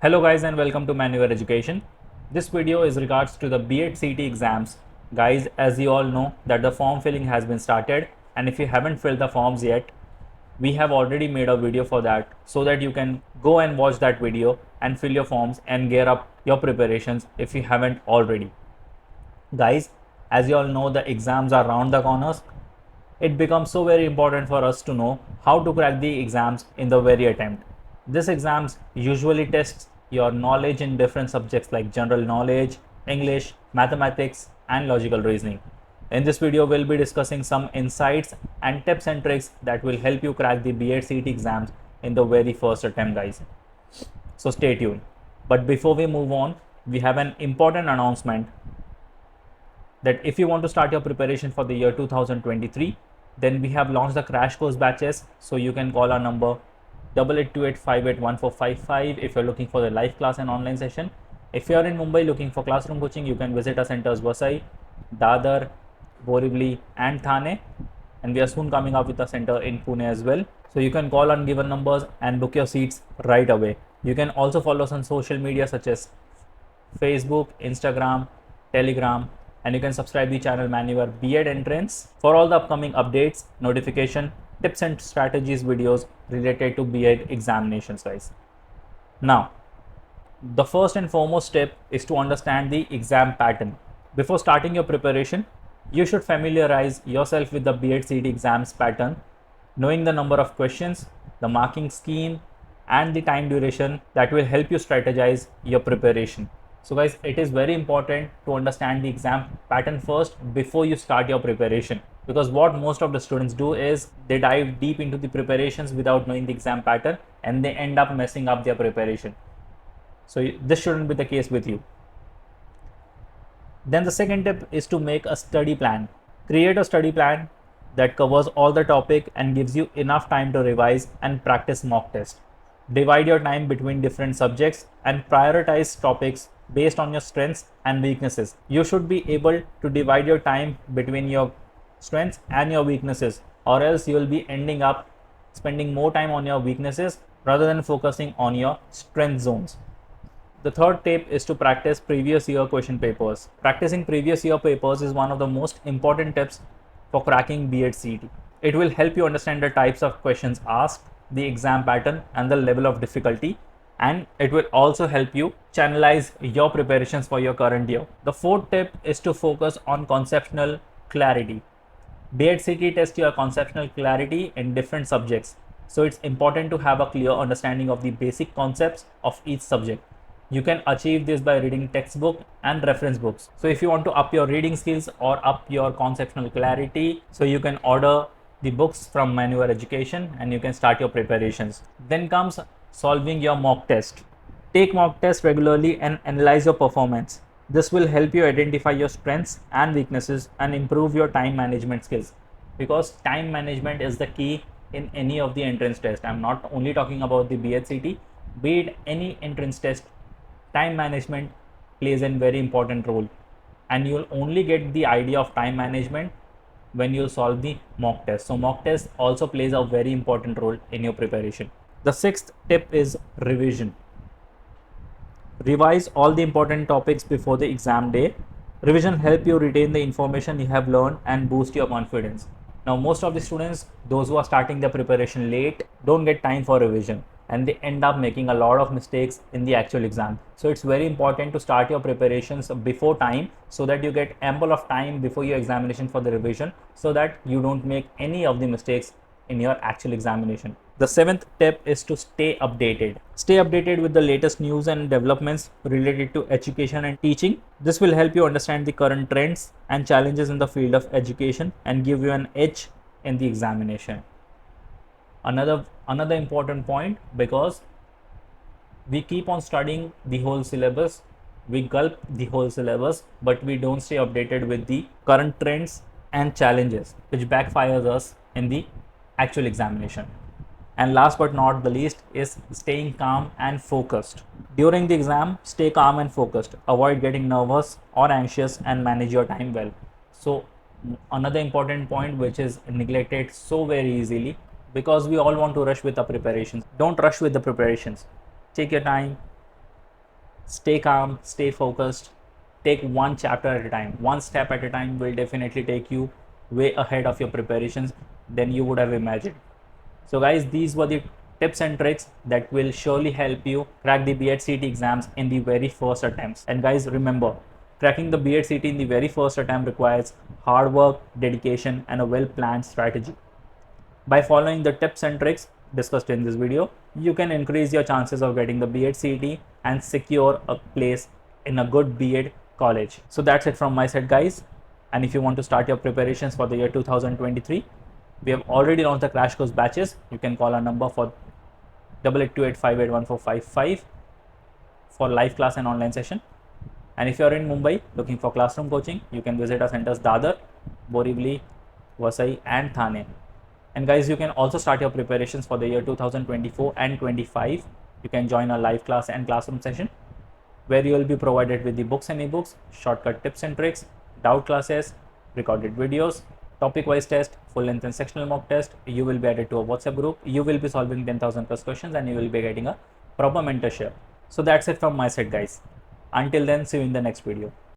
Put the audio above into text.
Hello guys and welcome to Manual Education. This video is regards to the B.ed CET exams. Guys, as you all know that the form filling has been started, and if you haven't filled the forms yet, we have already made a video for that so that you can go and watch that video and fill your forms and gear up your preparations if you haven't already. Guys, as you all know, the exams are round the corners. It becomes so very important for us to know how to crack the exams in the very attempt. This exams usually tests your knowledge in different subjects like general knowledge, English, mathematics, and logical reasoning. In this video, we'll be discussing some insights and tips and tricks that will help you crack the B.ed CET exams in the very first attempt, guys. So stay tuned. But before we move on, we have an important announcement that if you want to start your preparation for the year 2023, then we have launched the crash course batches. So you can call our number 8828581455 if you're looking for the live class and online session. If you're in Mumbai looking for classroom coaching, you can visit our centers Vasai, Dadar, Borivali, and Thane, and we are soon coming up with a center in Pune as well. So you can call on given numbers and book your seats right away. You can also follow us on social media such as Facebook, Instagram, Telegram, and you can subscribe the channel Manual B.ed Entrance for all the upcoming updates, notification, tips and strategies videos related to B.ed examinations, guys. Now, the first and foremost step is to understand the exam pattern. Before starting your preparation, you should familiarize yourself with the B.ed CET exams pattern, knowing the number of questions, the marking scheme, and the time duration that will help you strategize your preparation. So guys, it is very important to understand the exam pattern first before you start your preparation, because what most of the students do is they dive deep into the preparations without knowing the exam pattern and they end up messing up their preparation. So this shouldn't be the case with you. Then the second tip is to make a study plan. Create a study plan that covers all the topic and gives you enough time to revise and practice mock test. Divide your time between different subjects and prioritize topics based on your strengths and weaknesses. You should be able to divide your time between your strengths and your weaknesses, or else you will be ending up spending more time on your weaknesses rather than focusing on your strength zones. The third tip is to practice previous year question papers. Practicing previous year papers is one of the most important tips for cracking B.ed CET. It will help you understand the types of questions asked, the exam pattern, and the level of difficulty, and it will also help you channelize your preparations for your current year. The fourth tip is to focus on conceptual clarity. B.ed CET tests your conceptual clarity in different subjects, so it's important to have a clear understanding of the basic concepts of each subject. You can achieve this by reading textbook and reference books. So if you want to up your reading skills or up your conceptual clarity, so you can order the books from Manual Education and you can start your preparations. Then comes solving your mock test. Take mock tests regularly and analyze your performance. This will help you identify your strengths and weaknesses and improve your time management skills, because time management is the key in any of the entrance test. I'm not only talking about the B.ed CET, be it any entrance test, time management plays a very important role, and you'll only get the idea of time management when you solve the mock test. So mock test also plays a very important role in your preparation. The sixth tip is revision. Revise all the important topics before the exam day. Revision help you retain the information you have learned and boost your confidence. Now, most of the students, those who are starting their preparation late, don't get time for revision and they end up making a lot of mistakes in the actual exam. So it's very important to start your preparations before time so that you get ample of time before your examination for the revision, so that you don't make any of the mistakes in your actual examination. The seventh tip is to stay updated. Stay updated with the latest news and developments related to education and teaching. This will help you understand the current trends and challenges in the field of education and give you an edge in the examination. Another important point, because we keep on studying the whole syllabus, we gulp the whole syllabus, but we don't stay updated with the current trends and challenges, which backfires us in the actual examination. And last but not the least is staying calm and focused. During the exam, stay calm and focused. Avoid getting nervous or anxious and manage your time well. So another important point which is neglected so very easily, because we all want to rush with the preparations. Don't rush with the preparations. Take your time, Stay calm, stay focused, take one chapter at a time. One step at a time will definitely take you way ahead of your preparations than you would have imagined. So guys, these were the tips and tricks that will surely help you crack the B.ed CET exams in the very first attempts. And guys, remember, cracking the B.ed CET in the very first attempt requires hard work, dedication, and a well-planned strategy. By following the tips and tricks discussed in this video, you can increase your chances of getting the B.ed CET and secure a place in a good B.ed college. So that's it from my side, guys. And if you want to start your preparations for the year 2023, we have already launched the crash course batches. You can call our number for 8828581455 for live class and online session. And if you are in Mumbai looking for classroom coaching, you can visit our centers Dadar, Borivali, Vasai, and Thane. And guys, you can also start your preparations for the year 2024 and 25. You can join a live class and classroom session where you will be provided with the books and ebooks, shortcut tips and tricks, doubt classes, recorded videos, topic-wise test, full-length and sectional mock test. You will be added to a WhatsApp group. You will be solving 10,000 plus questions and you will be getting a proper mentorship. So that's it from my side, guys. Until then, see you in the next video.